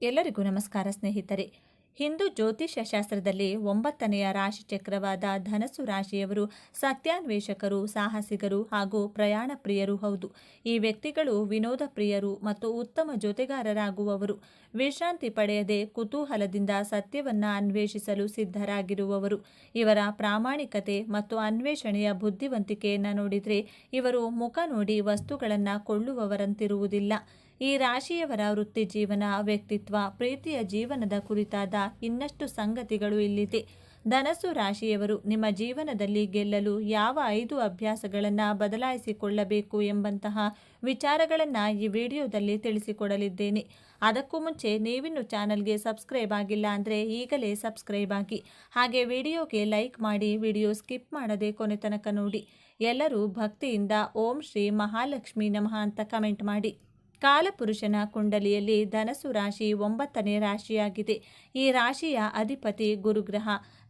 ಎಲ್ಲರಿಗೂ ನಮಸ್ಕಾರ ಸ್ನೇಹಿತರೆ. ಹಿಂದೂ ಜ್ಯೋತಿಷ್ಯ ಶಾಸ್ತ್ರದಲ್ಲಿ 9ನೆಯ ರಾಶಿ ಚಕ್ರವಾದ ಧನಸ್ಸು ರಾಶಿಯವರು ಸತ್ಯಾನ್ವೇಷಕರು, ಸಾಹಸಿಗರು ಹಾಗೂ ಪ್ರಯಾಣ ಪ್ರಿಯರು ಹೌದು. ಈ ವ್ಯಕ್ತಿಗಳು ವಿನೋದ ಪ್ರಿಯರು ಮತ್ತು ಉತ್ತಮ ಜೊತೆಗಾರರಾಗುವವರು. ವಿಶ್ರಾಂತಿ ಪಡೆಯದೆ ಕುತೂಹಲದಿಂದ ಸತ್ಯವನ್ನ ಅನ್ವೇಷಿಸಲು ಸಿದ್ಧರಾಗಿರುವವರು. ಇವರ ಪ್ರಾಮಾಣಿಕತೆ ಮತ್ತು ಅನ್ವೇಷಣೆಯ ಬುದ್ಧಿವಂತಿಕೆಯನ್ನು ನೋಡಿದರೆ ಇವರು ಮುಖ ನೋಡಿ ವಸ್ತುಗಳನ್ನು ಕೊಳ್ಳುವವರಂತಿರುವುದಿಲ್ಲ. ಈ ರಾಶಿಯವರ ವೃತ್ತಿ ಜೀವನ, ವ್ಯಕ್ತಿತ್ವ, ಪ್ರೀತಿಯ ಜೀವನದ ಕುರಿತಾದ ಇನ್ನಷ್ಟು ಸಂಗತಿಗಳು ಇಲ್ಲಿದೆ. ಧನಸ್ಸು ರಾಶಿಯವರು ನಿಮ್ಮ ಜೀವನದಲ್ಲಿ ಗೆಲ್ಲಲು ಯಾವ 5 ಅಭ್ಯಾಸಗಳನ್ನು ಬದಲಾಯಿಸಿಕೊಳ್ಳಬೇಕು ಎಂಬಂತಹ ವಿಚಾರಗಳನ್ನು ಈ ವಿಡಿಯೋದಲ್ಲಿ ತಿಳಿಸಿಕೊಡಲಿದ್ದೇನೆ. ಅದಕ್ಕೂ ಮುಂಚೆ ನೀವಿನ್ನು ಚಾನಲ್ಗೆ ಸಬ್ಸ್ಕ್ರೈಬ್ ಆಗಿಲ್ಲ ಅಂದರೆ ಈಗಲೇ ಸಬ್ಸ್ಕ್ರೈಬ್ ಆಗಿ, ಹಾಗೆ ವಿಡಿಯೋಗೆ ಲೈಕ್ ಮಾಡಿ, ವಿಡಿಯೋ ಸ್ಕಿಪ್ ಮಾಡದೆ ಕೊನೆ ತನಕ ನೋಡಿ. ಎಲ್ಲರೂ ಭಕ್ತಿಯಿಂದ ಓಂ ಶ್ರೀ ಮಹಾಲಕ್ಷ್ಮಿ ನಮಃ ಅಂತ ಕಮೆಂಟ್ ಮಾಡಿ. ಕಾಲಪುರುಷನ ಕುಂಡಲಿಯಲ್ಲಿ ಧನಸ್ಸು ರಾಶಿ 9ನೇ ರಾಶಿಯಾಗಿದೆ. ಈ ರಾಶಿಯ ಅಧಿಪತಿ ಗುರುಗ್ರಹ.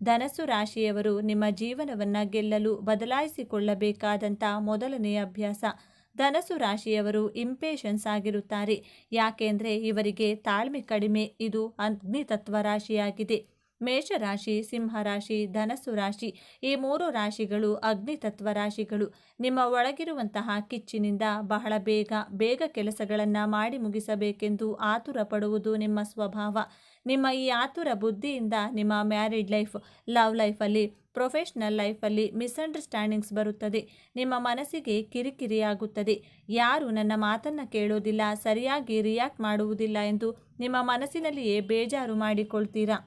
ಧನಸ್ಸು ರಾಶಿಯವರು ನಿಮ್ಮ ಜೀವನವನ್ನು ಗೆಲ್ಲಲು ಬದಲಾಯಿಸಿಕೊಳ್ಳಬೇಕಾದಂಥ ಮೊದಲನೆಯ ಅಭ್ಯಾಸ. ಧನಸ್ಸು ರಾಶಿಯವರು ಇಂಪೇಷನ್ಸ್ ಆಗಿರುತ್ತಾರೆ. ಯಾಕೆಂದರೆ ಇವರಿಗೆ ತಾಳ್ಮೆ ಕಡಿಮೆ. ಇದು ಅಗ್ನಿತತ್ವ ರಾಶಿಯಾಗಿದೆ. ಮೇಷರಾಶಿ, ಸಿಂಹರಾಶಿ, ಧನಸ್ಸು ರಾಶಿ ಈ 3 ರಾಶಿಗಳು ಅಗ್ನಿತತ್ವ ರಾಶಿಗಳು. ನಿಮ್ಮ ಒಳಗಿರುವಂತಹ ಕಿಚ್ಚಿನಿಂದ ಬಹಳ ಬೇಗ ಕೆಲಸಗಳನ್ನು ಮಾಡಿ ಮುಗಿಸಬೇಕೆಂದು ಆತುರ ಪಡುವುದು ನಿಮ್ಮ ಸ್ವಭಾವ. ನಿಮ್ಮ ಈ ಆತುರ ಬುದ್ಧಿಯಿಂದ ನಿಮ್ಮ ಮ್ಯಾರಿಡ್ ಲೈಫ್, ಲವ್ ಲೈಫಲ್ಲಿ, ಪ್ರೊಫೆಷ್ನಲ್ ಲೈಫಲ್ಲಿ ಮಿಸ್ಅಂಡರ್ಸ್ಟ್ಯಾಂಡಿಂಗ್ಸ್ ಬರುತ್ತದೆ. ನಿಮ್ಮ ಮನಸ್ಸಿಗೆ ಕಿರಿಕಿರಿಯಾಗುತ್ತದೆ. ಯಾರು ನನ್ನ ಮಾತನ್ನು ಕೇಳೋದಿಲ್ಲ, ಸರಿಯಾಗಿ ರಿಯಾಕ್ಟ್ ಮಾಡುವುದಿಲ್ಲ ಎಂದು ನಿಮ್ಮ ಮನಸ್ಸಿನಲ್ಲಿಯೇ ಬೇಜಾರು ಮಾಡಿಕೊಳ್ತೀರಾ.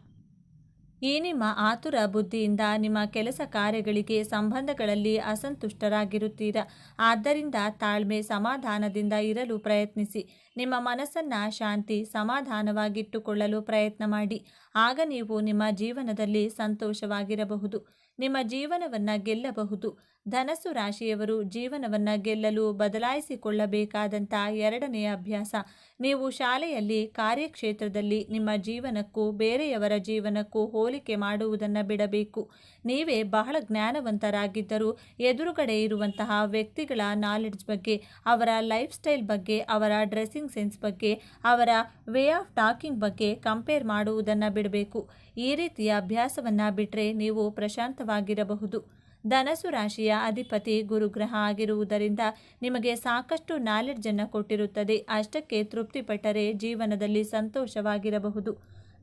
ಈ ನಿಮ್ಮ ಆತುರ ಬುದ್ಧಿಯಿಂದ ನಿಮ್ಮ ಕೆಲಸ ಕಾರ್ಯಗಳಿಗೆ, ಸಂಬಂಧಗಳಲ್ಲಿ ಅಸಂತುಷ್ಟರಾಗಿರುತ್ತೀರಾ. ಆದ್ದರಿಂದ ತಾಳ್ಮೆ, ಸಮಾಧಾನದಿಂದ ಇರಲು ಪ್ರಯತ್ನಿಸಿ. ನಿಮ್ಮ ಮನಸ್ಸನ್ನು ಶಾಂತಿ, ಸಮಾಧಾನವಾಗಿಟ್ಟುಕೊಳ್ಳಲು ಪ್ರಯತ್ನ ಮಾಡಿ. ಆಗ ನೀವು ನಿಮ್ಮ ಜೀವನದಲ್ಲಿ ಸಂತೋಷವಾಗಿರಬಹುದು, ನಿಮ್ಮ ಜೀವನವನ್ನು ಗೆಲ್ಲಬಹುದು. ಧನಸ್ಸು ರಾಶಿಯವರು ಜೀವನವನ್ನು ಗೆಲ್ಲಲು ಬದಲಾಯಿಸಿಕೊಳ್ಳಬೇಕಾದಂಥ 2ನೆಯ ಅಭ್ಯಾಸ. ನೀವು ಶಾಲೆಯಲ್ಲಿ, ಕಾರ್ಯಕ್ಷೇತ್ರದಲ್ಲಿ ನಿಮ್ಮ ಜೀವನಕ್ಕೂ ಬೇರೆಯವರ ಜೀವನಕ್ಕೂ ಹೋಲಿಕೆ ಮಾಡುವುದನ್ನು ಬಿಡಬೇಕು. ನೀವೇ ಬಹಳ ಜ್ಞಾನವಂತರಾಗಿದ್ದರೂ ಎದುರುಗಡೆ ಇರುವಂತಹ ವ್ಯಕ್ತಿಗಳ ನಾಲೆಡ್ಜ್ ಬಗ್ಗೆ, ಅವರ ಲೈಫ್ ಸ್ಟೈಲ್ ಬಗ್ಗೆ, ಅವರ ಡ್ರೆಸ್ಸಿಂಗ್ ಸೆನ್ಸ್ ಬಗ್ಗೆ, ಅವರ ವೇ ಆಫ್ ಟಾಕಿಂಗ್ ಬಗ್ಗೆ ಕಂಪೇರ್ ಮಾಡುವುದನ್ನು ಬಿಡಬೇಕು. ಈ ರೀತಿಯ ಅಭ್ಯಾಸವನ್ನು ಬಿಟ್ಟರೆ ನೀವು ಪ್ರಶಾಂತವಾಗಿರಬಹುದು. ಧನಸ್ಸು ರಾಶಿಯ ಅಧಿಪತಿ ಗುರುಗ್ರಹ ಆಗಿರುವುದರಿಂದ ನಿಮಗೆ ಸಾಕಷ್ಟು ನಾಲೆಡ್ಜನ್ನು ಕೊಟ್ಟಿರುತ್ತದೆ. ಅಷ್ಟಕ್ಕೆ ತೃಪ್ತಿಪಟ್ಟರೆ ಜೀವನದಲ್ಲಿ ಸಂತೋಷವಾಗಿರಬಹುದು.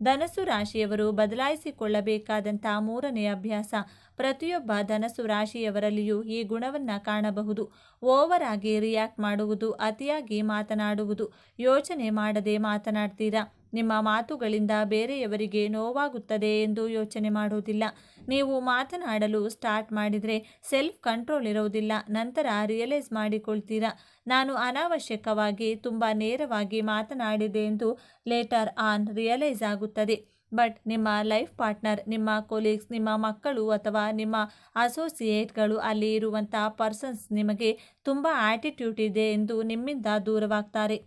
ಧನಸ್ಸು ರಾಶಿಯವರು ಬದಲಾಯಿಸಿಕೊಳ್ಳಬೇಕಾದಂಥ 3ನೇ ಅಭ್ಯಾಸ. ಪ್ರತಿಯೊಬ್ಬ ಧನಸ್ಸು ರಾಶಿಯವರಲ್ಲಿಯೂ ಈ ಗುಣವನ್ನು ಕಾಣಬಹುದು. ಓವರ್ ಆಗಿ ರಿಯಾಕ್ಟ್ ಮಾಡುವುದು, ಅತಿಯಾಗಿ ಮಾತನಾಡುವುದು. ಯೋಚನೆ ಮಾಡದೆ ಮಾತನಾಡ್ತೀರಾ. ನಿಮ್ಮ ಮಾತುಗಳಿಂದ ಬೇರೆಯವರಿಗೆ ನೋವಾಗುತ್ತದೆ ಎಂದು ಯೋಚನೆ ಮಾಡುವುದಿಲ್ಲ. ನೀವು ಮಾತನಾಡಲು ಸ್ಟಾರ್ಟ್ ಮಾಡಿದರೆ ಸೆಲ್ಫ್ ಕಂಟ್ರೋಲ್ ಇರೋದಿಲ್ಲ. ನಂತರ ರಿಯಲೈಸ್ ಮಾಡಿಕೊಳ್ತೀರಾ, ನಾನು ಅನಾವಶ್ಯಕವಾಗಿ ತುಂಬ ನೇರವಾಗಿ ಮಾತನಾಡಿದೆ ಎಂದು ಲೇಟರ್ ಆನ್ ರಿಯಲೈಸ್ ಆಗುತ್ತದೆ. ಬಟ್ ನಿಮ್ಮ ಲೈಫ್ ಪಾರ್ಟ್ನರ್, ನಿಮ್ಮ ಕೊಲೀಗ್ಸ್, ನಿಮ್ಮ ಮಕ್ಕಳು ಅಥವಾ ನಿಮ್ಮ ಅಸೋಸಿಯೇಟ್ಗಳು, ಅಲ್ಲಿ ಇರುವಂಥ ಪರ್ಸನ್ಸ್ ನಿಮಗೆ ತುಂಬ ಆಟಿಟ್ಯೂಡ್ ಇದೆ ಎಂದು ನಿಮ್ಮಿಂದ ದೂರವಾಗ್ತಾರೆ.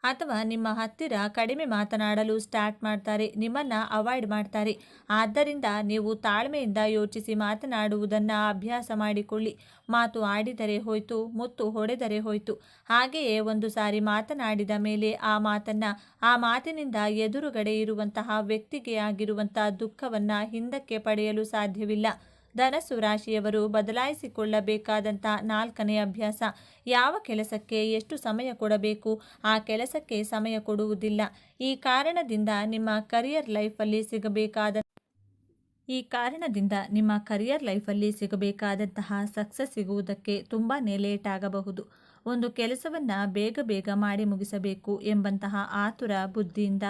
ಅಥವಾ ನಿಮ್ಮ ಹತ್ತಿರ ಕಡಿಮೆ ಮಾತನಾಡಲು ಸ್ಟಾರ್ಟ್ ಮಾಡ್ತಾರೆ, ನಿಮ್ಮನ್ನು ಅವಾಯ್ಡ್ ಮಾಡ್ತಾರೆ. ಆದ್ದರಿಂದ ನೀವು ತಾಳ್ಮೆಯಿಂದ ಯೋಚಿಸಿ ಮಾತನಾಡುವುದನ್ನು ಅಭ್ಯಾಸ ಮಾಡಿಕೊಳ್ಳಿ. ಮಾತು ಆಡಿದರೆ ಹೋಯಿತು, ಮುತ್ತು ಹೊಡೆದರೆ ಹೋಯಿತು. ಹಾಗೆಯೇ ಒಂದು ಸಾರಿ ಮಾತನಾಡಿದ ಮೇಲೆ ಆ ಮಾತಿನಿಂದ ಎದುರುಗಡೆ ಇರುವಂತಹ ವ್ಯಕ್ತಿಗೆ ಆಗಿರುವಂಥ ದುಃಖವನ್ನು ಹಿಂದಕ್ಕೆ ಪಡೆಯಲು ಸಾಧ್ಯವಿಲ್ಲ. ಧನಸ್ಸು ರಾಶಿಯವರು ಬದಲಾಯಿಸಿಕೊಳ್ಳಬೇಕಾದಂಥ 4ನೇ ಅಭ್ಯಾಸ. ಯಾವ ಕೆಲಸಕ್ಕೆ ಎಷ್ಟು ಸಮಯ ಕೊಡಬೇಕು ಆ ಕೆಲಸಕ್ಕೆ ಸಮಯ ಕೊಡುವುದಿಲ್ಲ. ಈ ಕಾರಣದಿಂದ ನಿಮ್ಮ ಕರಿಯರ್ ಲೈಫಲ್ಲಿ ಸಿಗಬೇಕಾದಂತಹ ಸಕ್ಸಸ್ ಸಿಗುವುದಕ್ಕೆ ತುಂಬಾ ಲೇಟ್ ಆಗಬಹುದು. ಒಂದು ಕೆಲಸವನ್ನು ಬೇಗ ಮಾಡಿ ಮುಗಿಸಬೇಕು ಎಂಬಂತಹ ಆತುರ ಬುದ್ಧಿಯಿಂದ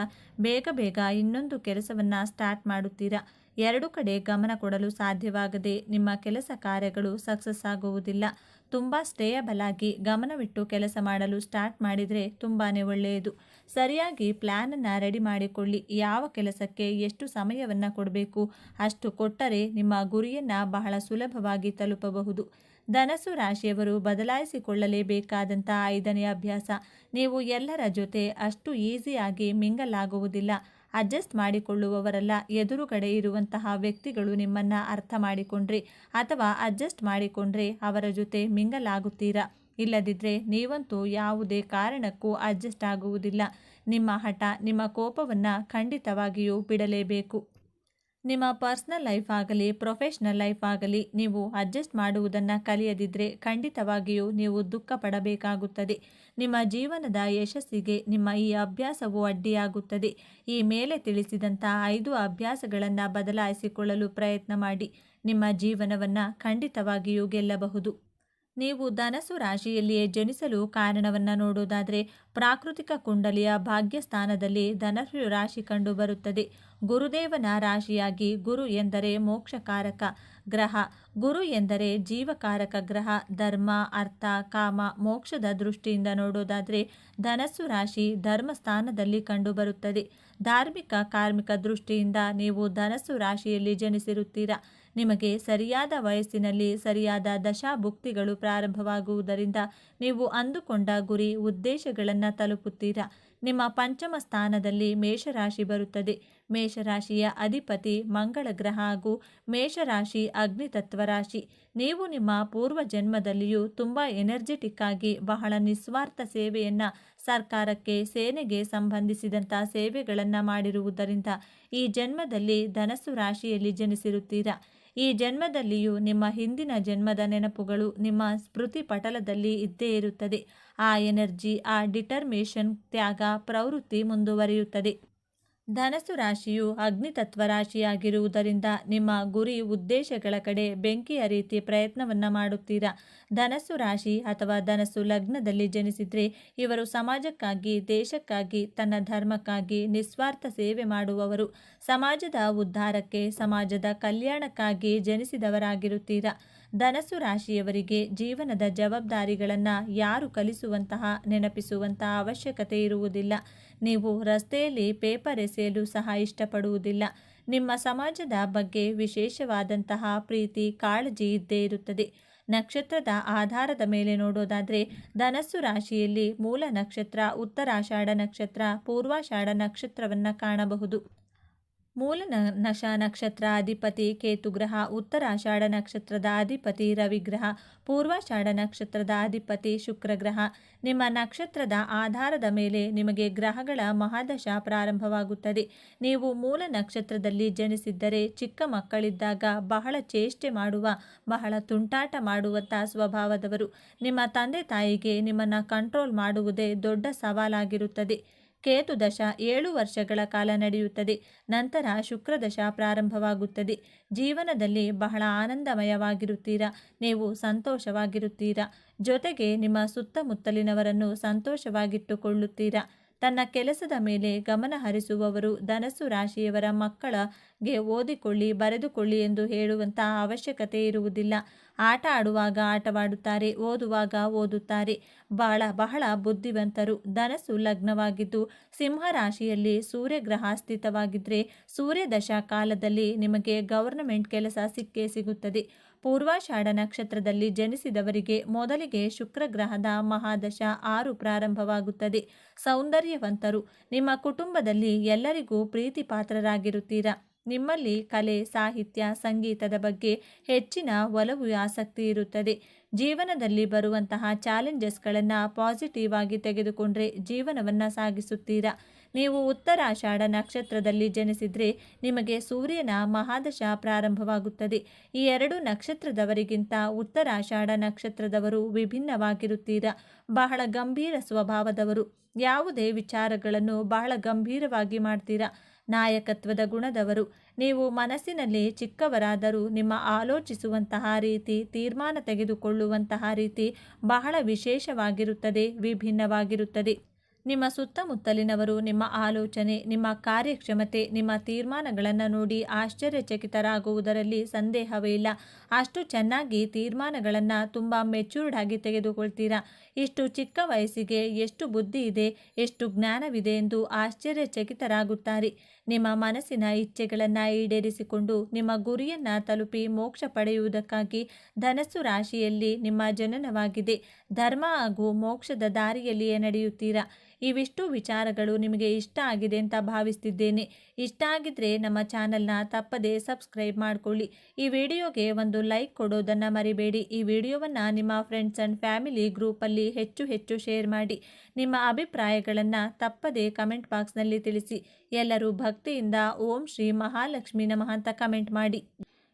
ಬೇಗ ಇನ್ನೊಂದು ಕೆಲಸವನ್ನು ಸ್ಟಾರ್ಟ್ ಮಾಡುತ್ತೀರಾ. 2 ಕಡೆ ಗಮನ ಕೊಡಲು ಸಾಧ್ಯವಾಗದೆ ನಿಮ್ಮ ಕೆಲಸ ಕಾರ್ಯಗಳು ಸಕ್ಸಸ್ ಆಗುವುದಿಲ್ಲ. ತುಂಬ ಸ್ಟೇಯಬಲ್ ಆಗಿ ಗಮನವಿಟ್ಟು ಕೆಲಸ ಮಾಡಲು ಸ್ಟಾರ್ಟ್ ಮಾಡಿದರೆ ತುಂಬಾ ಒಳ್ಳೆಯದು. ಸರಿಯಾಗಿ ಪ್ಲ್ಯಾನನ್ನು ರೆಡಿ ಮಾಡಿಕೊಳ್ಳಿ. ಯಾವ ಕೆಲಸಕ್ಕೆ ಎಷ್ಟು ಸಮಯವನ್ನು ಕೊಡಬೇಕು ಅಷ್ಟು ಕೊಟ್ಟರೆ ನಿಮ್ಮ ಗುರಿಯನ್ನು ಬಹಳ ಸುಲಭವಾಗಿ ತಲುಪಬಹುದು. ಧನಸ್ಸು ರಾಶಿಯವರು ಬದಲಾಯಿಸಿಕೊಳ್ಳಲೇಬೇಕಾದಂಥ 5ನೇ ಅಭ್ಯಾಸ. ನೀವು ಎಲ್ಲರ ಜೊತೆ ಅಷ್ಟು ಈಸಿಯಾಗಿ ಮಿಂಗಲ್ ಆಗುವುದಿಲ್ಲ. ಅಡ್ಜಸ್ಟ್ ಮಾಡಿಕೊಳ್ಳುವವರಲ್ಲ. ಎದುರುಗಡೆ ಇರುವಂತಹ ವ್ಯಕ್ತಿಗಳು ನಿಮ್ಮನ್ನು ಅರ್ಥ ಮಾಡಿಕೊಂಡ್ರೆ ಅಥವಾ ಅಡ್ಜಸ್ಟ್ ಮಾಡಿಕೊಂಡ್ರೆ ಅವರ ಜೊತೆ ಮಿಂಗಲ್ ಆಗುತ್ತೀರಾ. ಇಲ್ಲದಿದ್ದರೆ ನೀವಂತೂ ಯಾವುದೇ ಕಾರಣಕ್ಕೂ ಅಡ್ಜಸ್ಟ್ ಆಗುವುದಿಲ್ಲ. ನಿಮ್ಮ ಹಠ, ನಿಮ್ಮ ಕೋಪವನ್ನು ಖಂಡಿತವಾಗಿಯೂ ಬಿಡಲೇಬೇಕು. ನಿಮ್ಮ ಪರ್ಸ್ನಲ್ ಲೈಫ್ ಆಗಲಿ ಪ್ರೊಫೆಷ್ನಲ್ ಲೈಫ್ ಆಗಲಿ ನೀವು ಅಡ್ಜಸ್ಟ್ ಮಾಡುವುದನ್ನು ಕಲಿಯದಿದ್ದರೆ ಖಂಡಿತವಾಗಿಯೂ ನೀವು ದುಃಖ ಪಡಬೇಕಾಗುತ್ತದೆ. ನಿಮ್ಮ ಜೀವನದ ಯಶಸ್ಸಿಗೆ ನಿಮ್ಮ ಈ ಅಭ್ಯಾಸವು ಅಡ್ಡಿಯಾಗುತ್ತದೆ. ಈ ಮೇಲೆ ತಿಳಿಸಿದಂಥ 5 ಅಭ್ಯಾಸಗಳನ್ನು ಬದಲಾಯಿಸಿಕೊಳ್ಳಲು ಪ್ರಯತ್ನ ಮಾಡಿ. ನಿಮ್ಮ ಜೀವನವನ್ನು ಖಂಡಿತವಾಗಿಯೂ ಗೆಲ್ಲಬಹುದು. ನೀವು ಧನಸ್ಸು ರಾಶಿಯಲ್ಲಿಯೇ ಜನಿಸಲು ಕಾರಣವನ್ನು ನೋಡೋದಾದರೆ ಪ್ರಾಕೃತಿಕ ಕುಂಡಲಿಯ ಭಾಗ್ಯಸ್ಥಾನದಲ್ಲಿ ಧನಸ್ಸು ರಾಶಿ ಕಂಡು ಬರುತ್ತದೆ. ಗುರುದೇವನ ರಾಶಿಯಾಗಿ ಗುರು ಎಂದರೆ ಮೋಕ್ಷಕಾರಕ ಗ್ರಹ. ಗುರು ಎಂದರೆ ಜೀವಕಾರಕ ಗ್ರಹ. ಧರ್ಮ, ಅರ್ಥ, ಕಾಮ, ಮೋಕ್ಷದ ದೃಷ್ಟಿಯಿಂದ ನೋಡೋದಾದರೆ ಧನಸ್ಸು ರಾಶಿ ಧರ್ಮಸ್ಥಾನದಲ್ಲಿ ಕಂಡುಬರುತ್ತದೆ. ಧಾರ್ಮಿಕ ಕಾರ್ಮಿಕ ದೃಷ್ಟಿಯಿಂದ ನೀವು ಧನಸ್ಸು ರಾಶಿಯಲ್ಲಿ ಜನಿಸಿರುತ್ತೀರಾ. ನಿಮಗೆ ಸರಿಯಾದ ವಯಸ್ಸಿನಲ್ಲಿ ಸರಿಯಾದ ದಶಾಭುಕ್ತಿಗಳು ಪ್ರಾರಂಭವಾಗುವುದರಿಂದ ನೀವು ಅಂದುಕೊಂಡ ಗುರಿ ಉದ್ದೇಶಗಳನ್ನು ತಲುಪುತ್ತೀರಾ. ನಿಮ್ಮ ಪಂಚಮ ಸ್ಥಾನದಲ್ಲಿ ಮೇಷರಾಶಿ ಬರುತ್ತದೆ. ಮೇಷರಾಶಿಯ ಅಧಿಪತಿ ಮಂಗಳ ಗ್ರಹ ಹಾಗೂ ಮೇಷರಾಶಿ ಅಗ್ನಿತತ್ವ ರಾಶಿ. ನೀವು ನಿಮ್ಮ ಪೂರ್ವ ಜನ್ಮದಲ್ಲಿಯೂ ತುಂಬ ಎನರ್ಜೆಟಿಕ್ ಆಗಿ ಬಹಳ ನಿಸ್ವಾರ್ಥ ಸೇವೆಯನ್ನು ಸರ್ಕಾರಕ್ಕೆ, ಸೇನೆಗೆ ಸಂಬಂಧಿಸಿದಂಥ ಸೇವೆಗಳನ್ನು ಮಾಡಿರುವುದರಿಂದ ಈ ಜನ್ಮದಲ್ಲಿ ಧನಸ್ಸು ರಾಶಿಯಲ್ಲಿ ಜನಿಸಿರುತ್ತೀರಾ. ಈ ಜನ್ಮದಲ್ಲಿಯೂ ನಿಮ್ಮ ಹಿಂದಿನ ಜನ್ಮದ ನೆನಪುಗಳು ನಿಮ್ಮ ಸ್ಮೃತಿ ಪಟಲದಲ್ಲಿ ಇದ್ದೇ ಇರುತ್ತದೆ. ಆ ಎನರ್ಜಿ, ಆ ಡಿಟರ್ಮೇಷನ್, ತ್ಯಾಗ ಪ್ರವೃತ್ತಿ ಮುಂದುವರಿಯುತ್ತದೆ. ಧನಸ್ಸು ರಾಶಿಯು ಅಗ್ನಿತತ್ವ ರಾಶಿಯಾಗಿರುವುದರಿಂದ ನಿಮ್ಮ ಗುರಿ ಉದ್ದೇಶಗಳ ಕಡೆ ಬೆಂಕಿಯ ರೀತಿ ಪ್ರಯತ್ನವನ್ನು ಮಾಡುತ್ತೀರಾ. ಧನಸ್ಸು ರಾಶಿ ಅಥವಾ ಧನಸ್ಸು ಲಗ್ನದಲ್ಲಿ ಜನಿಸಿದರೆ ಇವರು ಸಮಾಜಕ್ಕಾಗಿ, ದೇಶಕ್ಕಾಗಿ, ತನ್ನ ಧರ್ಮಕ್ಕಾಗಿ ನಿಸ್ವಾರ್ಥ ಸೇವೆ ಮಾಡುವವರು. ಸಮಾಜದ ಉದ್ಧಾರಕ್ಕೆ, ಸಮಾಜದ ಕಲ್ಯಾಣಕ್ಕಾಗಿ ಜನಿಸಿದವರಾಗಿರುತ್ತೀರಾ. ಧನಸ್ಸು ರಾಶಿಯವರಿಗೆ ಜೀವನದ ಜವಾಬ್ದಾರಿಗಳನ್ನು ಯಾರು ಕಲಿಸುವಂತಹ, ನೆನಪಿಸುವಂತಹ ಅವಶ್ಯಕತೆ ಇರುವುದಿಲ್ಲ. ನೀವು ರಸ್ತೆಯಲ್ಲಿ ಪೇಪರ್ ಎಸೆಯಲು ಸಹ ಇಷ್ಟಪಡುವುದಿಲ್ಲ. ನಿಮ್ಮ ಸಮಾಜದ ಬಗ್ಗೆ ವಿಶೇಷವಾದಂತಹ ಪ್ರೀತಿ, ಕಾಳಜಿ ಇದ್ದೇ ಇರುತ್ತದೆ. ನಕ್ಷತ್ರದ ಆಧಾರದ ಮೇಲೆ ನೋಡೋದಾದರೆ ಧನಸ್ಸು ರಾಶಿಯಲ್ಲಿ ಮೂಲ ನಕ್ಷತ್ರ, ಉತ್ತರಾಷಾಢ ನಕ್ಷತ್ರ, ಪೂರ್ವಾಷಾಢ ನಕ್ಷತ್ರವನ್ನು ಕಾಣಬಹುದು. ಮೂಲ ನಕ್ಷತ್ರ ಅಧಿಪತಿ ಕೇತುಗ್ರಹ, ಉತ್ತರಾಷಾಢ ನಕ್ಷತ್ರದ ಅಧಿಪತಿ ರವಿಗ್ರಹ, ಪೂರ್ವಾಷಾಢ ನಕ್ಷತ್ರದ ಅಧಿಪತಿ ಶುಕ್ರಗ್ರಹ. ನಿಮ್ಮ ನಕ್ಷತ್ರದ ಆಧಾರದ ಮೇಲೆ ನಿಮಗೆ ಗ್ರಹಗಳ ಮಹಾದಶ ಪ್ರಾರಂಭವಾಗುತ್ತದೆ. ನೀವು ಮೂಲ ನಕ್ಷತ್ರದಲ್ಲಿ ಜನಿಸಿದ್ದರೆ ಚಿಕ್ಕ ಮಕ್ಕಳಿದ್ದಾಗ ಬಹಳ ಚೇಷ್ಟೆ ಮಾಡುವ, ಬಹಳ ತುಂಟಾಟ ಮಾಡುವಂಥ ಸ್ವಭಾವದವರು. ನಿಮ್ಮ ತಂದೆ ತಾಯಿಗೆ ನಿಮ್ಮನ್ನು ಕಂಟ್ರೋಲ್ ಮಾಡುವುದೇ ದೊಡ್ಡ ಸವಾಲಾಗಿರುತ್ತದೆ. ಕೇತು ದಶ 7 ವರ್ಷಗಳ ಕಾಲ ನಡೆಯುತ್ತದೆ. ನಂತರ ಶುಕ್ರದಶ ಪ್ರಾರಂಭವಾಗುತ್ತದೆ. ಜೀವನದಲ್ಲಿ ಬಹಳ ಆನಂದಮಯವಾಗಿರುತ್ತೀರಾ. ನೀವು ಸಂತೋಷವಾಗಿರುತ್ತೀರಾ. ಜೊತೆಗೆ ನಿಮ್ಮ ಸುತ್ತಮುತ್ತಲಿನವರನ್ನು ಸಂತೋಷವಾಗಿಟ್ಟುಕೊಳ್ಳುತ್ತೀರಾ. ತನ್ನ ಕೆಲಸದ ಮೇಲೆ ಗಮನ ಹರಿಸುವವರು. ಧನಸ್ಸು ರಾಶಿಯವರ ಮಕ್ಕಳಿಗೆ ಓದಿಕೊಳ್ಳಿ, ಬರೆದುಕೊಳ್ಳಿ ಎಂದು ಹೇಳುವಂಥ ಅವಶ್ಯಕತೆ ಇರುವುದಿಲ್ಲ. ಆಟ ಆಡುವಾಗ ಆಟವಾಡುತ್ತಾರೆ, ಓದುವಾಗ ಓದುತ್ತಾರೆ. ಬಹಳ ಬುದ್ಧಿವಂತರು. ಧನಸ್ಸು ಲಗ್ನವಾಗಿದ್ದು ಸಿಂಹ ರಾಶಿಯಲ್ಲಿ ಸೂರ್ಯಗ್ರಹ ಸ್ಥಿತವಾಗಿದ್ದರೆ ಸೂರ್ಯದಶ ಕಾಲದಲ್ಲಿ ನಿಮಗೆ ಗವರ್ನಮೆಂಟ್ ಕೆಲಸ ಸಿಕ್ಕೇ ಸಿಗುತ್ತದೆ. ಪೂರ್ವಾಷಾಢ ನಕ್ಷತ್ರದಲ್ಲಿ ಜನಿಸಿದವರಿಗೆ ಮೊದಲಿಗೆ ಶುಕ್ರಗ್ರಹದ ಮಹಾದಶ 6 ಪ್ರಾರಂಭವಾಗುತ್ತದೆ. ಸೌಂದರ್ಯವಂತರು. ನಿಮ್ಮ ಕುಟುಂಬದಲ್ಲಿ ಎಲ್ಲರಿಗೂ ಪ್ರೀತಿ ಪಾತ್ರರಾಗಿರುತ್ತೀರಾ. ನಿಮ್ಮಲ್ಲಿ ಕಲೆ, ಸಾಹಿತ್ಯ, ಸಂಗೀತದ ಬಗ್ಗೆ ಹೆಚ್ಚಿನ ಒಲವು, ಆಸಕ್ತಿ ಇರುತ್ತದೆ. ಜೀವನದಲ್ಲಿ ಬರುವಂತಹ ಚಾಲೆಂಜಸ್ಗಳನ್ನು ಪಾಸಿಟಿವ್ ಆಗಿ ತೆಗೆದುಕೊಂಡ್ರೆ ಜೀವನವನ್ನು ಸಾಗಿಸುತ್ತೀರಾ. ನೀವು ಉತ್ತರಾಷಾಢ ನಕ್ಷತ್ರದಲ್ಲಿ ಜನಿಸಿದರೆ ನಿಮಗೆ ಸೂರ್ಯನ ಮಹಾದಶ ಪ್ರಾರಂಭವಾಗುತ್ತದೆ. ಈ 2 ನಕ್ಷತ್ರದವರಿಗಿಂತ ಉತ್ತರಾಷಾಢ ನಕ್ಷತ್ರದವರು ವಿಭಿನ್ನವಾಗಿರುತ್ತೀರಾ. ಬಹಳ ಗಂಭೀರ ಸ್ವಭಾವದವರು. ಯಾವುದೇ ವಿಚಾರಗಳನ್ನು ಬಹಳ ಗಂಭೀರವಾಗಿ ಮಾಡ್ತೀರಾ. ನಾಯಕತ್ವದ ಗುಣದವರು. ನೀವು ಮನಸ್ಸಿನಲ್ಲಿ ಚಿಕ್ಕವರಾದರೂ ನಿಮ್ಮ ಆಲೋಚಿಸುವಂತಹ ರೀತಿ, ತೀರ್ಮಾನ ತೆಗೆದುಕೊಳ್ಳುವಂತಹ ರೀತಿ ಬಹಳ ವಿಶೇಷವಾಗಿರುತ್ತದೆ, ವಿಭಿನ್ನವಾಗಿರುತ್ತದೆ. ನಿಮ್ಮ ಸುತ್ತಮುತ್ತಲಿನವರು ನಿಮ್ಮ ಆಲೋಚನೆ, ನಿಮ್ಮ ಕಾರ್ಯಕ್ಷಮತೆ, ನಿಮ್ಮ ತೀರ್ಮಾನಗಳನ್ನು ನೋಡಿ ಆಶ್ಚರ್ಯಚಕಿತರಾಗುವುದರಲ್ಲಿ ಸಂದೇಹವೇ ಇಲ್ಲ. ಅಷ್ಟು ಚೆನ್ನಾಗಿ ತೀರ್ಮಾನಗಳನ್ನು ತುಂಬ ಮೆಚ್ಯೂರ್ಡ್ ಆಗಿ ತೆಗೆದುಕೊಳ್ತೀರಾ. ಇಷ್ಟು ಚಿಕ್ಕ ವಯಸ್ಸಿಗೆ ಎಷ್ಟು ಬುದ್ಧಿ ಇದೆ, ಎಷ್ಟು ಜ್ಞಾನವಿದೆ ಎಂದು ಆಶ್ಚರ್ಯಚಕಿತರಾಗುತ್ತಾರೆ. ನಿಮ್ಮ ಮನಸ್ಸಿನ ಇಚ್ಛೆಗಳನ್ನು ಈಡೇರಿಸಿಕೊಂಡು ನಿಮ್ಮ ಗುರಿಯನ್ನು ತಲುಪಿ ಮೋಕ್ಷ ಪಡೆಯುವುದಕ್ಕಾಗಿ ಧನಸ್ಸು ರಾಶಿಯಲ್ಲಿ ನಿಮ್ಮ ಜನನವಾಗಿದೆ. ಧರ್ಮ ಹಾಗೂ ಮೋಕ್ಷದ ದಾರಿಯಲ್ಲಿಯೇ ನಡೆಯುತ್ತೀರಾ. ಇವಿಷ್ಟು ವಿಚಾರಗಳು ನಿಮಗೆ ಇಷ್ಟ ಆಗಿದೆ ಅಂತ ಭಾವಿಸ್ತಿದ್ದೇನೆ. ಇಷ್ಟ ಆಗಿದ್ರೆ ನಮ್ಮ ಚಾನಲ್ನ ತಪ್ಪದೇ ಸಬ್ಸ್ಕ್ರೈಬ್ ಮಾಡಿಕೊಳ್ಳಿ. ಈ ವಿಡಿಯೋಗೆ ಒಂದು ಲೈಕ್ ಕೊಡೋದನ್ನು ಮರಿಬೇಡಿ. ಈ ವಿಡಿಯೋವನ್ನು ನಿಮ್ಮ ಫ್ರೆಂಡ್ಸ್ ಆ್ಯಂಡ್ ಫ್ಯಾಮಿಲಿ ಗ್ರೂಪಲ್ಲಿ ಹೆಚ್ಚು ಶೇರ್ ಮಾಡಿ. ನಿಮ್ಮ ಅಭಿಪ್ರಾಯಗಳನ್ನು ತಪ್ಪದೇ ಕಮೆಂಟ್ ಬಾಕ್ಸ್ನಲ್ಲಿ ತಿಳಿಸಿ. ಎಲ್ಲರೂ ಭಕ್ತಿಯಿಂದ ಓಂ ಶ್ರೀ ಮಹಾಲಕ್ಷ್ಮಿ ನಮಃ ಅಂತ ಕಮೆಂಟ್ ಮಾಡಿ.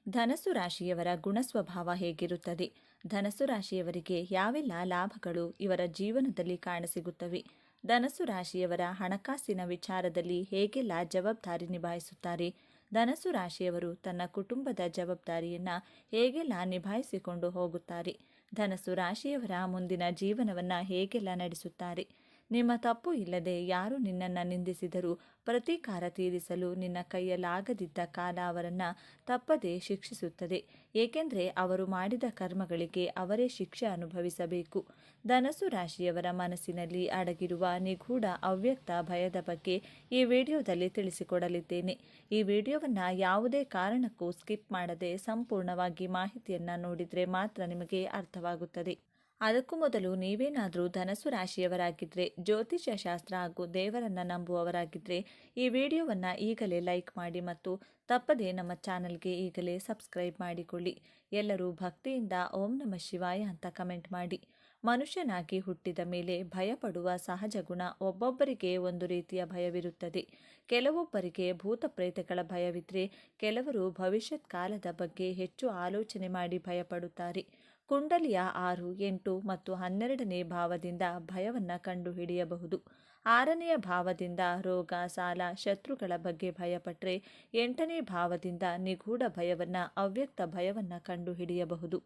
ಧನಸ್ಸು ರಾಶಿಯವರ ಗುಣಸ್ವಭಾವ ಹೇಗಿರುತ್ತದೆ? ಧನಸ್ಸು ರಾಶಿಯವರಿಗೆ ಯಾವೆಲ್ಲ ಲಾಭಗಳು ಇವರ ಜೀವನದಲ್ಲಿ ಕಾಣಸಿಗುತ್ತವೆ? ಧನಸ್ಸು ರಾಶಿಯವರ ಹಣಕಾಸಿನ ವಿಚಾರದಲ್ಲಿ ಹೇಗೆಲ್ಲ ಜವಾಬ್ದಾರಿ ನಿಭಾಯಿಸುತ್ತಾರೆ? ಧನಸ್ಸು ರಾಶಿಯವರು ತನ್ನ ಕುಟುಂಬದ ಜವಾಬ್ದಾರಿಯನ್ನು ಹೇಗೆಲ್ಲ ನಿಭಾಯಿಸಿಕೊಂಡು ಹೋಗುತ್ತಾರೆ? ಧನಸ್ಸು ರಾಶಿಯವರ ಮುಂದಿನ ಜೀವನವನ್ನು ಹೇಗೆಲ್ಲ ನಡೆಸುತ್ತಾರೆ? ನಿಮ್ಮ ತಪ್ಪು ಇಲ್ಲದೆ ಯಾರು ನಿನ್ನನ್ನು ನಿಂದಿಸಿದರೂ ಪ್ರತೀಕಾರ ತೀರಿಸಲು ನಿನ್ನ ಕೈಯಲ್ಲಾಗದಿದ್ದ ಕಾಲ ಅವರನ್ನು ತಪ್ಪದೇ ಶಿಕ್ಷಿಸುತ್ತದೆ. ಏಕೆಂದರೆ ಅವರು ಮಾಡಿದ ಕರ್ಮಗಳಿಗೆ ಅವರೇ ಶಿಕ್ಷೆ ಅನುಭವಿಸಬೇಕು. ಧನಸ್ಸು ರಾಶಿಯವರ ಮನಸ್ಸಿನಲ್ಲಿ ಅಡಗಿರುವ ನಿಗೂಢ ಅವ್ಯಕ್ತ ಭಯದ ಬಗ್ಗೆ ಈ ವಿಡಿಯೋದಲ್ಲಿ ತಿಳಿಸಿಕೊಡಲಿದ್ದೇನೆ. ಈ ವಿಡಿಯೋವನ್ನು ಯಾವುದೇ ಕಾರಣಕ್ಕೂ ಸ್ಕಿಪ್ ಮಾಡದೆ ಸಂಪೂರ್ಣವಾಗಿ ಮಾಹಿತಿಯನ್ನು ನೋಡಿದರೆ ಮಾತ್ರ ನಿಮಗೆ ಅರ್ಥವಾಗುತ್ತದೆ. ಅದಕ್ಕೂ ಮೊದಲು ನೀವೇನಾದರೂ ಧನಸ್ಸು ರಾಶಿಯವರಾಗಿದ್ದರೆ, ಜ್ಯೋತಿಷ್ಯ ಶಾಸ್ತ್ರ ಹಾಗೂ ದೇವರನ್ನು ನಂಬುವವರಾಗಿದ್ದರೆ ಈ ವಿಡಿಯೋವನ್ನು ಈಗಲೇ ಲೈಕ್ ಮಾಡಿ ಮತ್ತು ತಪ್ಪದೇ ನಮ್ಮ ಚಾನಲ್ಗೆ ಈಗಲೇ ಸಬ್ಸ್ಕ್ರೈಬ್ ಮಾಡಿಕೊಳ್ಳಿ. ಎಲ್ಲರೂ ಭಕ್ತಿಯಿಂದ ಓಂ ನಮಃ ಶಿವಾಯ ಅಂತ ಕಮೆಂಟ್ ಮಾಡಿ. ಮನುಷ್ಯನಾಗಿ ಹುಟ್ಟಿದ ಮೇಲೆ ಭಯಪಡುವ ಸಹಜ ಗುಣ ಒಬ್ಬೊಬ್ಬರಿಗೆ ಒಂದು ರೀತಿಯ ಭಯವಿರುತ್ತದೆ. ಕೆಲವೊಬ್ಬರಿಗೆ ಭೂತ ಪ್ರೇತಗಳ ಭಯವಿದ್ದರೆ, ಕೆಲವರು ಭವಿಷ್ಯತ್ ಕಾಲದ ಬಗ್ಗೆ ಹೆಚ್ಚು ಆಲೋಚನೆ ಮಾಡಿ ಭಯಪಡುತ್ತಾರೆ. ಕುಂಡಲಿಯ 6, 8 ಮತ್ತು 12ನೇ ಭಾವದಿಂದ ಭಯವನ್ನು ಕಂಡುಹಿಡಿಯಬಹುದು. 6ನೆಯ ಭಾವದಿಂದ ರೋಗ, ಸಾಲ, ಶತ್ರುಗಳ ಬಗ್ಗೆ ಭಯಪಟ್ಟರೆ 8ನೇ ಭಾವದಿಂದ ನಿಗೂಢ ಭಯವನ್ನು, ಅವ್ಯಕ್ತ ಭಯವನ್ನು ಕಂಡುಹಿಡಿಯಬಹುದು.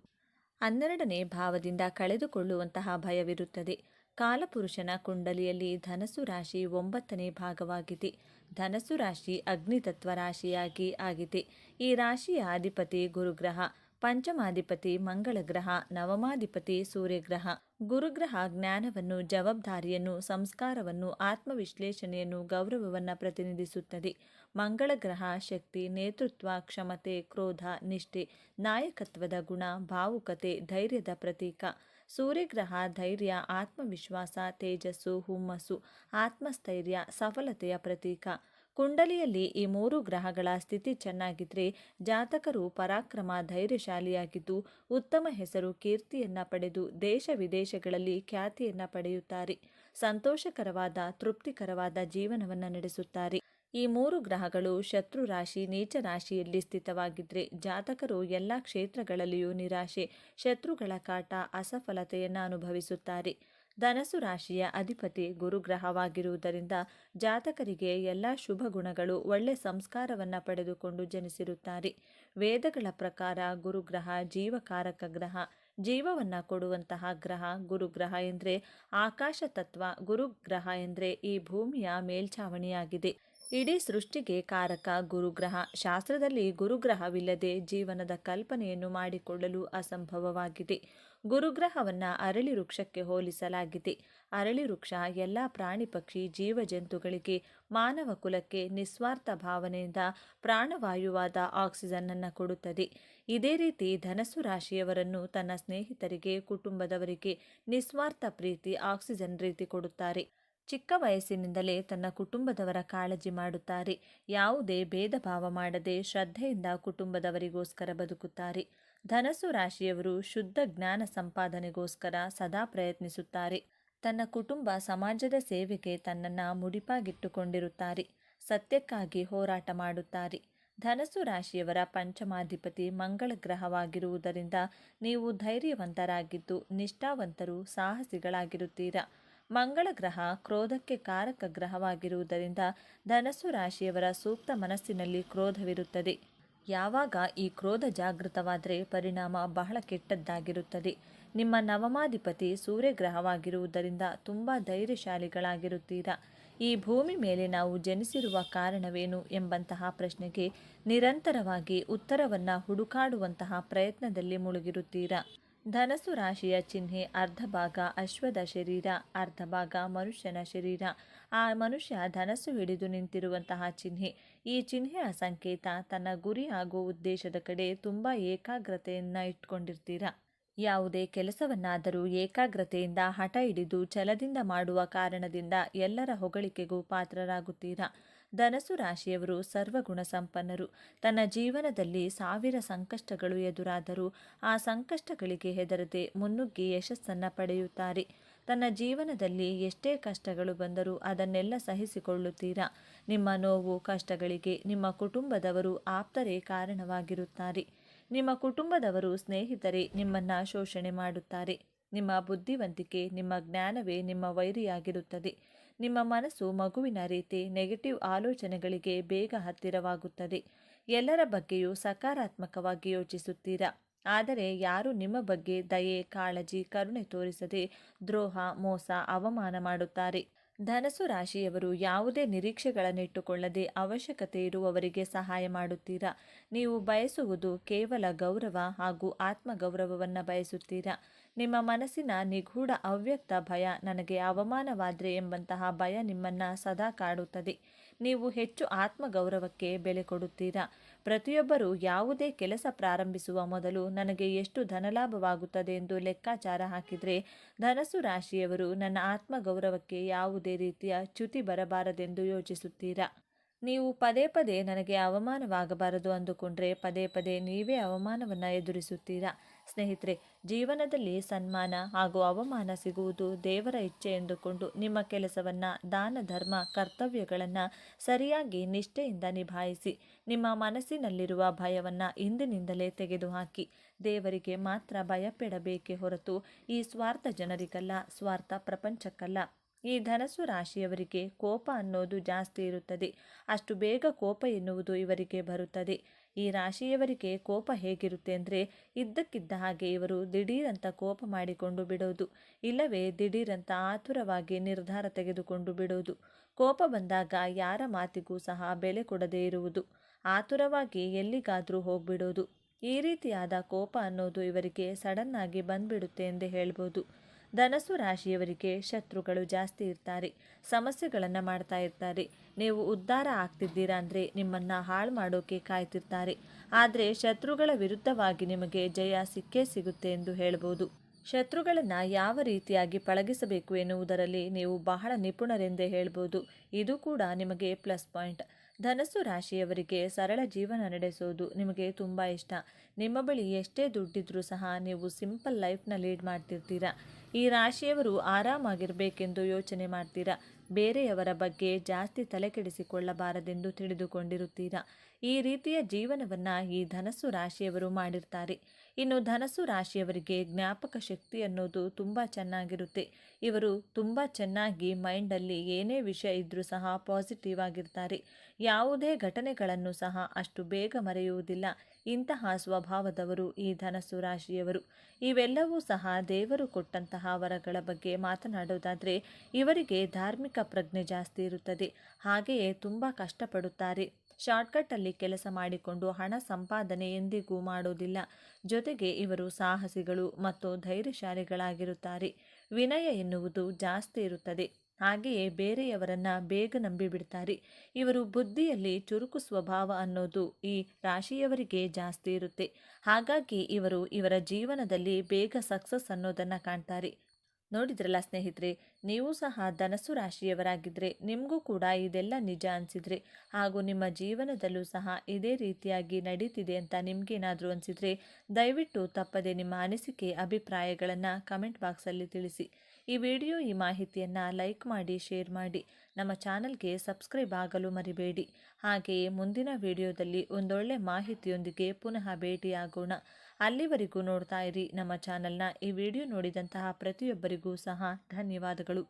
12ನೇ ಭಾವದಿಂದ ಕಳೆದುಕೊಳ್ಳುವಂತಹ ಭಯವಿರುತ್ತದೆ. ಕಾಲಪುರುಷನ ಕುಂಡಲಿಯಲ್ಲಿ ಧನಸ್ಸು ರಾಶಿ 9ನೇ ಭಾಗವಾಗಿದೆ. ಧನಸ್ಸು ರಾಶಿ ಅಗ್ನಿತತ್ವ ರಾಶಿಯಾಗಿ ಆಗಿದೆ. ಈ ರಾಶಿಯ ಅಧಿಪತಿ ಗುರುಗ್ರಹ, ಪಂಚಮಾಧಿಪತಿ ಮಂಗಳ ಗ್ರಹ, ನವಮಾಧಿಪತಿ ಸೂರ್ಯಗ್ರಹ. ಗುರುಗ್ರಹ ಜ್ಞಾನವನ್ನು, ಜವಾಬ್ದಾರಿಯನ್ನು, ಸಂಸ್ಕಾರವನ್ನು, ಆತ್ಮವಿಶ್ಲೇಷಣೆಯನ್ನು, ಗೌರವವನ್ನು ಪ್ರತಿನಿಧಿಸುತ್ತದೆ. ಮಂಗಳ ಗ್ರಹ ಶಕ್ತಿ, ನೇತೃತ್ವ, ಕ್ಷಮತೆ, ಕ್ರೋಧ, ನಿಷ್ಠೆ, ನಾಯಕತ್ವದ ಗುಣ, ಭಾವುಕತೆ, ಧೈರ್ಯದ ಪ್ರತೀಕ. ಸೂರ್ಯಗ್ರಹ ಧೈರ್ಯ, ಆತ್ಮವಿಶ್ವಾಸ, ತೇಜಸ್ಸು, ಹುಮ್ಮಸ್ಸು, ಆತ್ಮಸ್ಥೈರ್ಯ, ಸಫಲತೆಯ ಪ್ರತೀಕ. ಕುಂಡಲಿಯಲ್ಲಿ ಈ 3 ಗ್ರಹಗಳ ಸ್ಥಿತಿ ಚೆನ್ನಾಗಿದ್ದರೆ ಜಾತಕರು ಪರಾಕ್ರಮ, ಧೈರ್ಯಶಾಲಿಯಾಗಿದ್ದು ಉತ್ತಮ ಹೆಸರು, ಕೀರ್ತಿಯನ್ನು ಪಡೆದು ದೇಶ ವಿದೇಶಗಳಲ್ಲಿ ಖ್ಯಾತಿಯನ್ನು ಪಡೆಯುತ್ತಾರೆ. ಸಂತೋಷಕರವಾದ, ತೃಪ್ತಿಕರವಾದ ಜೀವನವನ್ನು ನಡೆಸುತ್ತಾರೆ. ಈ 3 ಗ್ರಹಗಳು ಶತ್ರು ರಾಶಿ, ನೀಚ ರಾಶಿಯಲ್ಲಿ ಸ್ಥಿತವಾಗಿದ್ದರೆ ಜಾತಕರು ಎಲ್ಲ ಕ್ಷೇತ್ರಗಳಲ್ಲಿಯೂ ನಿರಾಶೆ, ಶತ್ರುಗಳ ಕಾಟ, ಅಸಫಲತೆಯನ್ನು ಅನುಭವಿಸುತ್ತಾರೆ. ಧನಸ್ಸು ರಾಶಿಯ ಅಧಿಪತಿ ಗುರುಗ್ರಹವಾಗಿರುವುದರಿಂದ ಜಾತಕರಿಗೆ ಎಲ್ಲ ಶುಭ ಗುಣಗಳು, ಒಳ್ಳೆ ಸಂಸ್ಕಾರವನ್ನು ಪಡೆದುಕೊಂಡು ಜನಿಸಿರುತ್ತಾರೆ. ವೇದಗಳ ಪ್ರಕಾರ ಗುರುಗ್ರಹ ಜೀವಕಾರಕ ಗ್ರಹ. ಜೀವವನ್ನು ಕೊಡುವಂತಹ ಗ್ರಹ ಗುರುಗ್ರಹ ಎಂದರೆ ಆಕಾಶ ತತ್ವ. ಗುರುಗ್ರಹ ಎಂದರೆ ಈ ಭೂಮಿಯ ಮೇಲ್ಛಾವಣಿಯಾಗಿದೆ. ಇಡೀ ಸೃಷ್ಟಿಗೆ ಕಾರಕ ಗುರುಗ್ರಹ. ಶಾಸ್ತ್ರದಲ್ಲಿ ಗುರುಗ್ರಹವಿಲ್ಲದೆ ಜೀವನದ ಕಲ್ಪನೆಯನ್ನು ಮಾಡಿಕೊಳ್ಳಲು ಅಸಂಭವವಾಗಿದೆ. ಗುರುಗ್ರಹವನ್ನು ಅರಳಿ ವೃಕ್ಷಕ್ಕೆ ಹೋಲಿಸಲಾಗಿದೆ. ಅರಳಿ ವೃಕ್ಷ ಎಲ್ಲ ಪ್ರಾಣಿ ಪಕ್ಷಿ ಜೀವಜಂತುಗಳಿಗೆ, ಮಾನವ ಕುಲಕ್ಕೆ ನಿಸ್ವಾರ್ಥ ಭಾವನೆಯಿಂದ ಪ್ರಾಣವಾಯುವಾದ ಆಕ್ಸಿಜನ್ನನ್ನು ಕೊಡುತ್ತದೆ. ಇದೇ ರೀತಿ ಧನಸ್ಸು ರಾಶಿಯವರನ್ನು ತನ್ನ ಸ್ನೇಹಿತರಿಗೆ, ಕುಟುಂಬದವರಿಗೆ ನಿಸ್ವಾರ್ಥ ಪ್ರೀತಿ, ಆಕ್ಸಿಜನ್ ರೀತಿ ಕೊಡುತ್ತಾರೆ. ಚಿಕ್ಕ ವಯಸ್ಸಿನಿಂದಲೇ ತನ್ನ ಕುಟುಂಬದವರ ಕಾಳಜಿ ಮಾಡುತ್ತಾರೆ. ಯಾವುದೇ ಭೇದ ಭಾವ ಮಾಡದೆ ಶ್ರದ್ಧೆಯಿಂದ ಕುಟುಂಬದವರಿಗೋಸ್ಕರ ಬದುಕುತ್ತಾರೆ. ಧನಸ್ಸು ರಾಶಿಯವರು ಶುದ್ಧ ಜ್ಞಾನ ಸಂಪಾದನೆಗೋಸ್ಕರ ಸದಾ ಪ್ರಯತ್ನಿಸುತ್ತಾರೆ. ತನ್ನ ಕುಟುಂಬ, ಸಮಾಜದ ಸೇವೆಗೆ ತನ್ನನ್ನು ಮುಡಿಪಾಗಿಟ್ಟುಕೊಂಡಿರುತ್ತಾರೆ. ಸತ್ಯಕ್ಕಾಗಿ ಹೋರಾಟ ಮಾಡುತ್ತಾರೆ. ಧನಸ್ಸು ರಾಶಿಯವರ ಪಂಚಮಾಧಿಪತಿ ಮಂಗಳ ಗ್ರಹವಾಗಿರುವುದರಿಂದ ನೀವು ಧೈರ್ಯವಂತರಾಗಿದ್ದು ನಿಷ್ಠಾವಂತರು, ಸಾಹಸಿಗಳಾಗಿರುತ್ತೀರಾ. ಮಂಗಳ ಗ್ರಹ ಕ್ರೋಧಕ್ಕೆ ಕಾರಕ ಗ್ರಹವಾಗಿರುವುದರಿಂದ ಧನಸ್ಸು ರಾಶಿಯವರ ಸೂಕ್ತ ಮನಸ್ಸಿನಲ್ಲಿ ಕ್ರೋಧವಿರುತ್ತದೆ. ಯಾವಾಗ ಈ ಕ್ರೋಧ ಜಾಗೃತವಾದರೆ ಪರಿಣಾಮ ಬಹಳ ಕೆಟ್ಟದ್ದಾಗಿರುತ್ತದೆ. ನಿಮ್ಮ ನವಮಾಧಿಪತಿ ಸೂರ್ಯಗ್ರಹವಾಗಿರುವುದರಿಂದ ತುಂಬ ಧೈರ್ಯಶಾಲಿಗಳಾಗಿರುತ್ತೀರಾ. ಈ ಭೂಮಿ ಮೇಲೆ ನಾವು ಜನಿಸಿರುವ ಕಾರಣವೇನು ಎಂಬಂತಹ ಪ್ರಶ್ನೆಗೆ ನಿರಂತರವಾಗಿ ಉತ್ತರವನ್ನು ಹುಡುಕಾಡುವಂತಹ ಪ್ರಯತ್ನದಲ್ಲಿ ಮುಳುಗಿರುತ್ತೀರಾ. ಧನಸ್ಸು ರಾಶಿಯ ಚಿಹ್ನೆ ಅರ್ಧ ಭಾಗ ಅಶ್ವದ ಶರೀರ, ಅರ್ಧ ಭಾಗ ಮನುಷ್ಯನ ಶರೀರ. ಆ ಮನುಷ್ಯ ಧನಸ್ಸು ಹಿಡಿದು ನಿಂತಿರುವಂತಹ ಚಿಹ್ನೆ. ಈ ಚಿಹ್ನೆಯ ಸಂಕೇತ ತನ್ನ ಗುರಿ ಹಾಗೂ ಉದ್ದೇಶದ ಕಡೆ ತುಂಬ ಏಕಾಗ್ರತೆಯನ್ನು ಇಟ್ಕೊಂಡಿರ್ತೀರ. ಯಾವುದೇ ಕೆಲಸವನ್ನಾದರೂ ಏಕಾಗ್ರತೆಯಿಂದ ಹಠ ಹಿಡಿದು ಛಲದಿಂದ ಮಾಡುವ ಕಾರಣದಿಂದ ಎಲ್ಲರ ಹೊಗಳಿಕೆಗೂ ಪಾತ್ರರಾಗುತ್ತೀರಾ. ಧನಸ್ಸು ರಾಶಿಯವರು ಸರ್ವಗುಣ ಸಂಪನ್ನರು. ತನ್ನ ಜೀವನದಲ್ಲಿ 1000 ಸಂಕಷ್ಟಗಳು ಎದುರಾದರೂ ಆ ಸಂಕಷ್ಟಗಳಿಗೆ ಹೆದರದೆ ಮುನ್ನುಗ್ಗಿ ಯಶಸ್ಸನ್ನು ಪಡೆಯುತ್ತಾರೆ. ತನ್ನ ಜೀವನದಲ್ಲಿ ಎಷ್ಟೇ ಕಷ್ಟಗಳು ಬಂದರೂ ಅದನ್ನೆಲ್ಲ ಸಹಿಸಿಕೊಳ್ಳುತ್ತೀರಾ. ನಿಮ್ಮ ನೋವು ಕಷ್ಟಗಳಿಗೆ ನಿಮ್ಮ ಕುಟುಂಬದವರು ಆಪ್ತರೇ ಕಾರಣವಾಗಿರುತ್ತಾರೆ. ನಿಮ್ಮ ಕುಟುಂಬದವರು ಸ್ನೇಹಿತರೇ ನಿಮ್ಮನ್ನು ಶೋಷಣೆ ಮಾಡುತ್ತಾರೆ. ನಿಮ್ಮ ಬುದ್ಧಿವಂತಿಕೆ ನಿಮ್ಮ ಜ್ಞಾನವೇ ನಿಮ್ಮ ವೈರಿಯಾಗಿರುತ್ತದೆ. ನಿಮ್ಮ ಮನಸ್ಸು ಮಗುವಿನ ರೀತಿ ನೆಗೆಟಿವ್ ಆಲೋಚನೆಗಳಿಗೆ ಬೇಗ ಹತ್ತಿರವಾಗುತ್ತದೆ. ಎಲ್ಲರ ಬಗ್ಗೆಯೂ ಸಕಾರಾತ್ಮಕವಾಗಿ ಯೋಚಿಸುತ್ತೀರಾ. ಆದರೆ ಯಾರು ನಿಮ್ಮ ಬಗ್ಗೆ ದಯೆ ಕಾಳಜಿ ಕರುಣೆ ತೋರಿಸದೆ ದ್ರೋಹ ಮೋಸ ಅವಮಾನ ಮಾಡುತ್ತಾರೆ. ಧನಸ್ಸು ರಾಶಿಯವರು ಯಾವುದೇ ನಿರೀಕ್ಷೆಗಳನ್ನಿಟ್ಟುಕೊಳ್ಳದೆ ಅವಶ್ಯಕತೆ ಇರುವವರಿಗೆ ಸಹಾಯ ಮಾಡುತ್ತೀರಾ. ನೀವು ಬಯಸುವುದು ಕೇವಲ ಗೌರವ ಹಾಗೂ ಆತ್ಮಗೌರವವನ್ನು ಬಯಸುತ್ತೀರಾ. ನಿಮ್ಮ ಮನಸ್ಸಿನ ನಿಗೂಢ ಅವ್ಯಕ್ತ ಭಯ ನನಗೆ ಅವಮಾನವಾದರೆ ಎಂಬಂತಹ ಭಯ ನಿಮ್ಮನ್ನು ಸದಾ ಕಾಡುತ್ತದೆ. ನೀವು ಹೆಚ್ಚು ಆತ್ಮಗೌರವಕ್ಕೆ ಬೆಲೆ ಕೊಡುತ್ತೀರಾ. ಪ್ರತಿಯೊಬ್ಬರೂ ಯಾವುದೇ ಕೆಲಸ ಪ್ರಾರಂಭಿಸುವ ಮೊದಲು ನನಗೆ ಎಷ್ಟು ಧನಲಾಭವಾಗುತ್ತದೆ ಎಂದು ಲೆಕ್ಕಾಚಾರ ಹಾಕಿದರೆ ಧನಸ್ಸು ರಾಶಿಯವರು ನನ್ನ ಆತ್ಮಗೌರವಕ್ಕೆ ಯಾವುದೇ ರೀತಿಯ ಚ್ಯುತಿ ಬರಬಾರದೆಂದು ಯೋಚಿಸುತ್ತೀರಾ. ನೀವು ಪದೇ ಪದೇ ನನಗೆ ಅವಮಾನವಾಗಬಾರದು ಅಂದುಕೊಂಡ್ರೆ ಪದೇ ಪದೇ ನೀವೇ ಅವಮಾನವನ್ನು ಎದುರಿಸುತ್ತೀರಾ. ಸ್ನೇಹಿತರೆ, ಜೀವನದಲ್ಲಿ ಸನ್ಮಾನ ಹಾಗೂ ಅವಮಾನ ಸಿಗುವುದು ದೇವರ ಇಚ್ಛೆ ಎಂದುಕೊಂಡು ನಿಮ್ಮ ಕೆಲಸವನ್ನು ದಾನ ಧರ್ಮ ಕರ್ತವ್ಯಗಳನ್ನು ಸರಿಯಾಗಿ ನಿಷ್ಠೆಯಿಂದ ನಿಭಾಯಿಸಿ. ನಿಮ್ಮ ಮನಸ್ಸಿನಲ್ಲಿರುವ ಭಯವನ್ನು ಇಂದಿನಿಂದಲೇ ತೆಗೆದುಹಾಕಿ. ದೇವರಿಗೆ ಮಾತ್ರ ಭಯಪಡಬೇಕೇ ಹೊರತು ಈ ಸ್ವಾರ್ಥ ಜನರಿಗಲ್ಲ, ಸ್ವಾರ್ಥ ಪ್ರಪಂಚಕ್ಕಲ್ಲ. ಈ ಧನಸ್ಸು ರಾಶಿಯವರಿಗೆ ಕೋಪ ಅನ್ನೋದು ಜಾಸ್ತಿ ಇರುತ್ತದೆ. ಅಷ್ಟು ಬೇಗ ಕೋಪ ಎನ್ನುವುದು ಇವರಿಗೆ ಬರುತ್ತದೆ. ಈ ರಾಶಿಯವರಿಗೆ ಕೋಪ ಹೇಗಿರುತ್ತೆ ಅಂದರೆ ಇದ್ದಕ್ಕಿದ್ದ ಹಾಗೆ ಇವರು ದಿಢೀರಂತ ಕೋಪ ಮಾಡಿಕೊಂಡು ಬಿಡೋದು, ಇಲ್ಲವೇ ದಿಢೀರಂತ ಆತುರವಾಗಿ ನಿರ್ಧಾರ ತೆಗೆದುಕೊಂಡು ಬಿಡೋದು. ಕೋಪ ಬಂದಾಗ ಯಾರ ಮಾತಿಗೂ ಸಹ ಬೆಲೆ ಕೊಡದೇ ಇರುವುದು, ಆತುರವಾಗಿ ಎಲ್ಲಿಗಾದರೂ ಹೋಗ್ಬಿಡೋದು. ಈ ರೀತಿಯಾದ ಕೋಪ ಅನ್ನೋದು ಇವರಿಗೆ ಸಡನ್ನಾಗಿ ಬಂದ್ಬಿಡುತ್ತೆ ಎಂದೇ ಹೇಳ್ಬೋದು. ಧನಸ್ಸು ರಾಶಿಯವರಿಗೆ ಶತ್ರುಗಳು ಜಾಸ್ತಿ ಇರ್ತಾರೆ, ಸಮಸ್ಯೆಗಳನ್ನು ಮಾಡ್ತಾ ಇರ್ತಾರೆ. ನೀವು ಉದ್ಧಾರ ಆಗ್ತಿದ್ದೀರಾ ಅಂದರೆ ನಿಮ್ಮನ್ನು ಹಾಳು ಮಾಡೋಕೆ ಕಾಯ್ತಿರ್ತಾರೆ. ಆದರೆ ಶತ್ರುಗಳ ವಿರುದ್ಧವಾಗಿ ನಿಮಗೆ ಜಯ ಸಿಕ್ಕೇ ಸಿಗುತ್ತೆ ಎಂದು ಹೇಳ್ಬೋದು. ಶತ್ರುಗಳನ್ನು ಯಾವ ರೀತಿಯಾಗಿ ಪಳಗಿಸಬೇಕು ಎನ್ನುವುದರಲ್ಲಿ ನೀವು ಬಹಳ ನಿಪುಣರೆಂದೇ ಹೇಳ್ಬೋದು. ಇದು ಕೂಡ ನಿಮಗೆ ಪ್ಲಸ್ ಪಾಯಿಂಟ್. ಧನಸ್ಸು ರಾಶಿಯವರಿಗೆ ಸರಳ ಜೀವನ ನಡೆಸೋದು ನಿಮಗೆ ತುಂಬ ಇಷ್ಟ. ನಿಮ್ಮ ಬಳಿ ಎಷ್ಟೇ ದುಡ್ಡಿದ್ರೂ ಸಹ ನೀವು ಸಿಂಪಲ್ ಲೈಫ್ನ ಲೀಡ್ ಮಾಡ್ತಿರ್ತೀರಾ. ಈ ರಾಶಿಯವರು ಆರಾಮಾಗಿರಬೇಕೆಂದು ಯೋಚನೆ ಮಾಡ್ತೀರಾ. ಬೇರೆಯವರ ಬಗ್ಗೆ ಜಾಸ್ತಿ ತಲೆಕೆಡಿಸಿಕೊಳ್ಳಬಾರದೆಂದು ತಿಳಿದುಕೊಂಡಿರುತ್ತೀರಾ. ಈ ರೀತಿಯ ಜೀವನವನ್ನು ಈ ಧನಸ್ಸು ರಾಶಿಯವರು ಮಾಡಿರ್ತಾರೆ. ಇನ್ನು ಧನಸ್ಸು ರಾಶಿಯವರಿಗೆ ಜ್ಞಾಪಕ ಶಕ್ತಿ ಅನ್ನೋದು ತುಂಬ ಚೆನ್ನಾಗಿರುತ್ತೆ. ಇವರು ತುಂಬ ಚೆನ್ನಾಗಿ ಮೈಂಡಲ್ಲಿ ಏನೇ ವಿಷಯ ಇದ್ದರೂ ಸಹ ಪಾಸಿಟಿವ್ ಆಗಿರ್ತಾರೆ. ಯಾವುದೇ ಘಟನೆಗಳನ್ನು ಸಹ ಅಷ್ಟು ಬೇಗ ಮರೆಯುವುದಿಲ್ಲ. ಇಂತಹ ಸ್ವಭಾವದವರು ಈ ಧನಸ್ಸು ರಾಶಿಯವರು. ಇವೆಲ್ಲವೂ ಸಹ ದೇವರು ಕೊಟ್ಟಂತಹ ವರಗಳ ಬಗ್ಗೆ ಮಾತನಾಡೋದಾದರೆ ಇವರಿಗೆ ಧಾರ್ಮಿಕ ಪ್ರಜ್ಞೆ ಜಾಸ್ತಿ ಇರುತ್ತದೆ. ಹಾಗೆಯೇ ತುಂಬ ಕಷ್ಟಪಡುತ್ತಾರೆ. ಶಾರ್ಟ್ಕಟ್ಟಲ್ಲಿ ಕೆಲಸ ಮಾಡಿಕೊಂಡು ಹಣ ಸಂಪಾದನೆ ಎಂದಿಗೂ ಮಾಡೋದಿಲ್ಲ. ಜೊತೆಗೆ ಇವರು ಸಾಹಸಿಗಳು ಮತ್ತು ಧೈರ್ಯಶಾಲಿಗಳಾಗಿರುತ್ತಾರೆ. ವಿನಯ ಎನ್ನುವುದು ಜಾಸ್ತಿ ಇರುತ್ತದೆ. ಹಾಗೆಯೇ ಬೇರೆಯವರನ್ನು ಬೇಗ ನಂಬಿಬಿಡ್ತಾರೆ. ಇವರು ಬುದ್ಧಿಯಲ್ಲಿ ಚುರುಕು ಸ್ವಭಾವ ಅನ್ನೋದು ಈ ರಾಶಿಯವರಿಗೆ ಜಾಸ್ತಿ ಇರುತ್ತೆ. ಹಾಗಾಗಿ ಇವರು ಇವರ ಜೀವನದಲ್ಲಿ ಬೇಗ ಸಕ್ಸಸ್ ಅನ್ನೋದನ್ನು ಕಾಣ್ತಾರೆ. ನೋಡಿದ್ರಲ್ಲ ಸ್ನೇಹಿತರೆ, ನೀವು ಸಹ ಧನಸ್ಸು ರಾಶಿಯವರಾಗಿದ್ದರೆ ನಿಮಗೂ ಕೂಡ ಇದೆಲ್ಲ ನಿಜ ಅನಿಸಿದರೆ ಹಾಗೂ ನಿಮ್ಮ ಜೀವನದಲ್ಲೂ ಸಹ ಇದೇ ರೀತಿಯಾಗಿ ನಡೀತಿದೆ ಅಂತ ನಿಮಗೇನಾದರೂ ಅನಿಸಿದರೆ ದಯವಿಟ್ಟು ತಪ್ಪದೆ ನಿಮ್ಮ ಅನಿಸಿಕೆ ಅಭಿಪ್ರಾಯಗಳನ್ನು ಕಮೆಂಟ್ ಬಾಕ್ಸಲ್ಲಿ ತಿಳಿಸಿ. ಈ ವಿಡಿಯೋ ಈ ಮಾಹಿತಿಯನ್ನು ಲೈಕ್ ಮಾಡಿ ಶೇರ್ ಮಾಡಿ. ನಮ್ಮ ಚಾನಲ್ಗೆ ಸಬ್ಸ್ಕ್ರೈಬ್ ಆಗಲು ಮರಿಬೇಡಿ. ಹಾಗೆಯೇ ಮುಂದಿನ ವಿಡಿಯೋದಲ್ಲಿ ಒಂದೊಳ್ಳೆ ಮಾಹಿತಿಯೊಂದಿಗೆ ಪುನಃ ಭೇಟಿಯಾಗೋಣ. ಅಲ್ಲಿವರೆಗೂ ನೋಡ್ತಾ ಇರಿ ನಮ್ಮ ಚಾನಲ್ನ. ಈ ವಿಡಿಯೋ ನೋಡಿದಂತಹ ಪ್ರತಿಯೊಬ್ಬರಿಗೂ ಸಹ ಧನ್ಯವಾದಗಳು.